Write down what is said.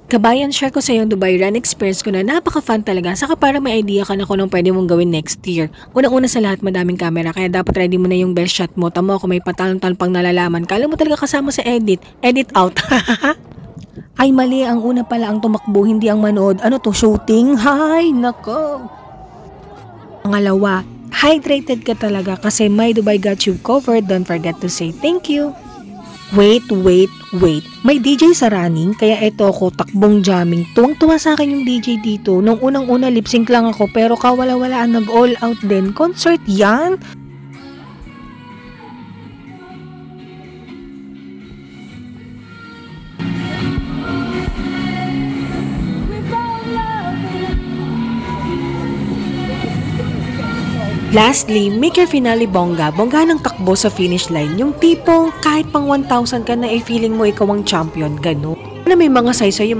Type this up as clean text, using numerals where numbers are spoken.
Kabayan, share ko sa yung Dubai run experience ko na napaka-fun talaga. Saka para may idea ka na kung anong pwede mong gawin next year. Unang-una sa lahat, madaming camera, kaya dapat ready mo na yung best shot mo. Tamo ako may patalon-talon pang nalalaman. Kala mo talaga kasama sa edit. Edit out. Ay mali, ang una pala ang tumakbo, hindi ang manood. Ano to, shooting? Hay, nako. Pangalawa, hydrated ka talaga kasi My Dubai got you covered. Don't forget to say thank you. Wait. May DJ sa running, kaya eto ako takbong jamming. Tuwang-tuwa sa akin yung DJ dito. Nung unang-una lip sync lang ako pero kawala-walaan nag-all out din. Concert yan? Lastly, make your finale bongga. Bongga ng takbo sa finish line. Yung tipong kahit pang 1,000 ka na feeling mo ikaw ang champion. Ganun. Na may mga saysay